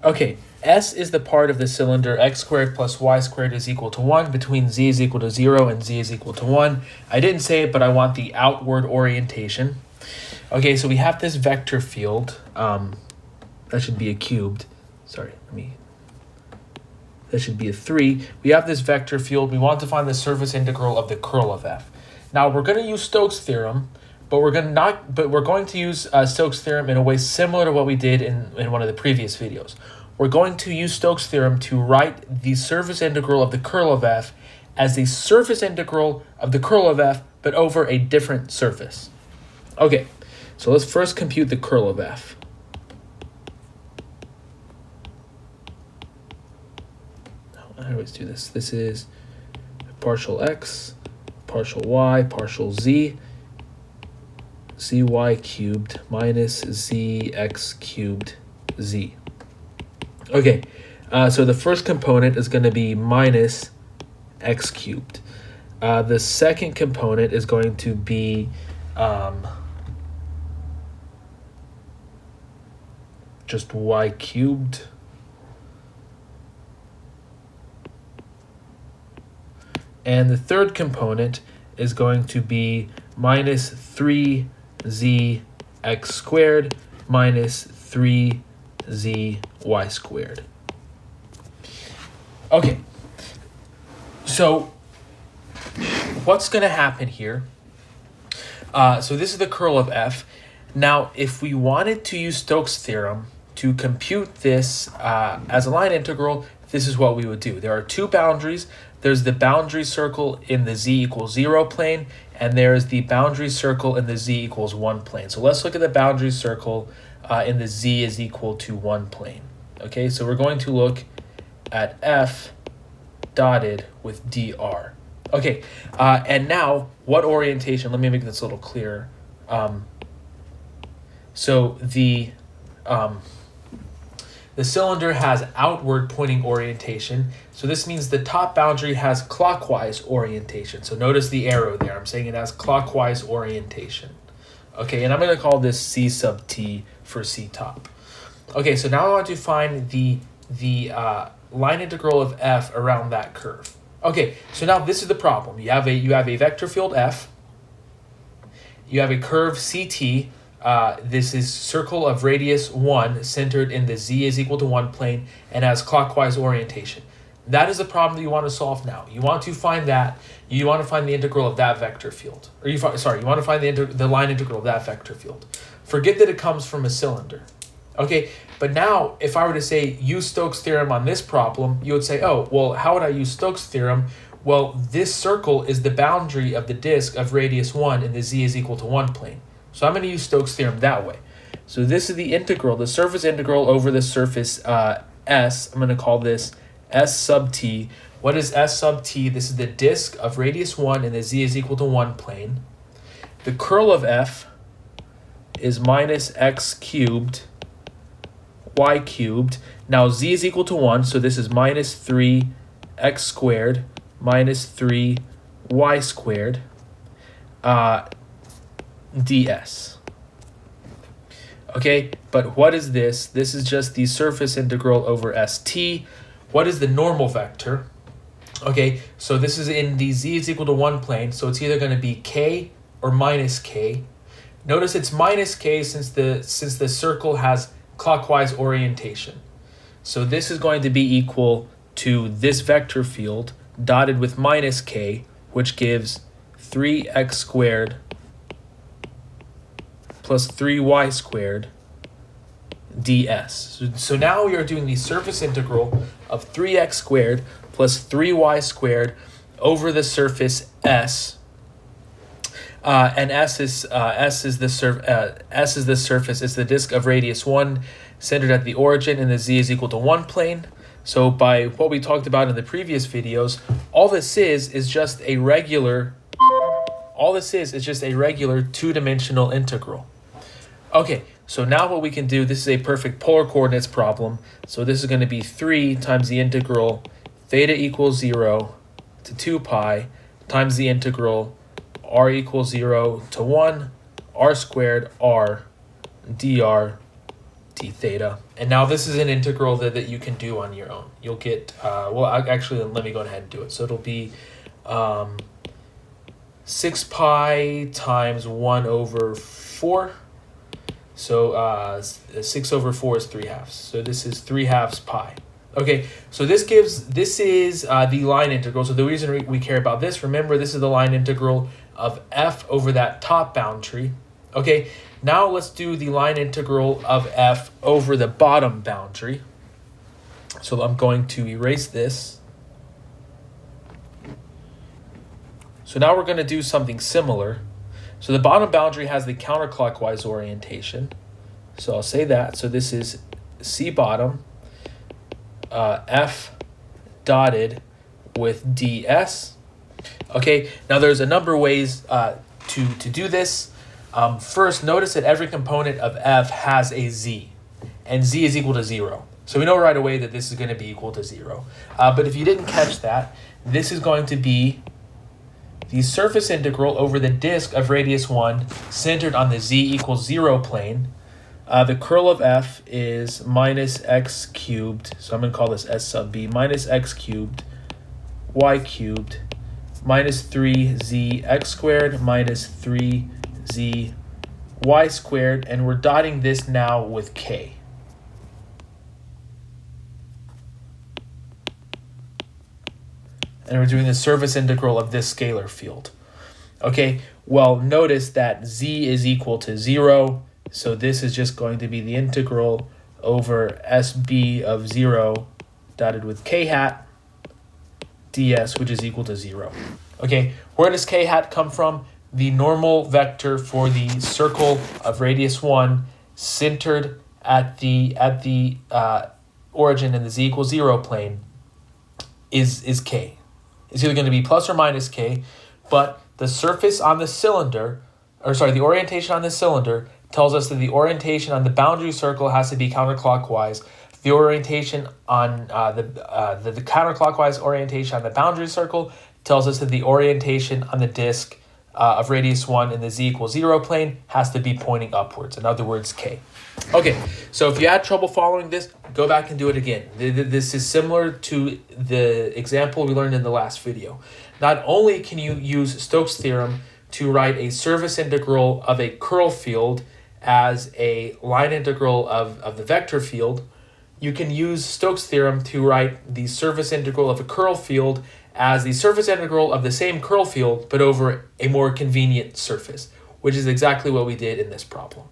Okay, S is the part of the cylinder x squared plus y squared is equal to 1 between z is equal to 0 and z is equal to 1. I didn't say it, but I want the outward orientation. Okay, so we have this vector field. That should be a cubed. Sorry, that should be a 3. We have this vector field. We want to find the surface integral of the curl of f. Now we're going to use Stoke's theorem, but we're going to use Stoke's theorem in a way similar to what we did in one of the previous videos. We're going to use Stoke's theorem to write the surface integral of the curl of f as the surface integral of the curl of f, but over a different surface. Okay, so let's first compute the curl of f. I always do this. This is partial x, partial y, partial z, zy cubed minus zx cubed z. Okay, so the first component is going to be minus x cubed. The second component is going to be just y cubed. And the third component is going to be minus 3zx squared minus 3zy squared. Okay, so what's going to happen here? So this is the curl of f. Now, if we wanted to use Stoke's theorem to compute this as a line integral, this is what we would do. There are two boundaries. There's the boundary circle in the z equals 0 plane, and there's the boundary circle in the z equals 1 plane. So let's look at the boundary circle in the z is equal to 1 plane. Okay, so we're going to look at f dotted with dr. Okay, and now what orientation? Let me make this a little clearer. So the cylinder has outward pointing orientation. So this means the top boundary has clockwise orientation. So notice the arrow there. I'm saying it has clockwise orientation. Okay, and I'm going to call this C sub t for C top. Okay, so now I want to find the line integral of f around that curve. Okay, so now this is the problem. You have a vector field f. You have a curve CT. This is circle of radius 1 centered in the z is equal to 1 plane and has clockwise orientation. That is the problem that you want to solve now. You want to find the integral of that vector field. You want to find the line integral of that vector field. Forget that it comes from a cylinder. Okay, but now if I were to say use Stoke's theorem on this problem, you would say, oh, well, how would I use Stoke's theorem? Well, this circle is the boundary of the disk of radius 1 in the z is equal to 1 plane. So I'm going to use Stoke's theorem that way. So this is the integral, the surface integral over the surface S. I'm going to call this S sub t. What is S sub t? This is the disk of radius 1 in the z is equal to 1 plane. The curl of f is minus x cubed, y cubed. Now z is equal to 1, so this is minus 3x squared minus 3y squared. ds. Okay, but what is this? This is just the surface integral over st. What is the normal vector? Okay, so this is in the z is equal to 1 plane, so it's either going to be k or minus k. Notice it's minus k since the circle has clockwise orientation. So this is going to be equal to this vector field dotted with minus k, which gives 3x squared plus 3y squared ds. So now we are doing the surface integral of 3x squared plus 3y squared over the surface S. And S is the surface. It's the disk of radius 1 centered at the origin, and the z is equal to 1 plane. So by what we talked about in the previous videos, all this is just a regular two-dimensional integral. Okay, so now what we can do, this is a perfect polar coordinates problem. So this is going to be 3 times the integral theta equals 0 to 2 pi times the integral r equals 0 to 1 r squared r dr d theta. And now this is an integral that you can do on your own. You'll get, actually, let me go ahead and do it. So it'll be 6 pi times 1 over 4. So 6 over 4 is 3/2. So this is 3/2 pi. Okay, so this is the line integral. So the reason we care about this, remember, this is the line integral of f over that top boundary. Okay, now let's do the line integral of f over the bottom boundary. So I'm going to erase this. So now we're going to do something similar. So the bottom boundary has the counterclockwise orientation. So I'll say that. So this is C bottom, F dotted with ds. Okay, now there's a number of ways to do this. First, notice that every component of f has a z, and z is equal to 0. So we know right away that this is going to be equal to 0. But if you didn't catch that, this is going to be the surface integral over the disk of radius 1 centered on the z equals 0 plane. The curl of f is minus x cubed, so I'm going to call this s sub b, minus x cubed, y cubed, minus 3z x squared, minus 3z y squared, and we're dotting this now with k. And we're doing the surface integral of this scalar field. Okay, well, notice that z is equal to 0, so this is just going to be the integral over sb of 0 dotted with k hat ds, which is equal to 0. Okay, where does k hat come from? The normal vector for the circle of radius 1 centered at the origin in the z equals 0 plane is k. It's either going to be plus or minus k, but the surface on the cylinder, the orientation on the cylinder tells us that the orientation on the boundary circle has to be counterclockwise. The orientation on the counterclockwise orientation on the boundary circle tells us that the orientation on the disk of radius 1 in the z equals 0 plane has to be pointing upwards. In other words, k. Okay, so if you had trouble following this, go back and do it again. This is similar to the example we learned in the last video. Not only can you use Stoke's theorem to write a surface integral of a curl field as a line integral of the vector field, you can use Stoke's theorem to write the surface integral of a curl field as the surface integral of the same curl field, but over a more convenient surface, which is exactly what we did in this problem.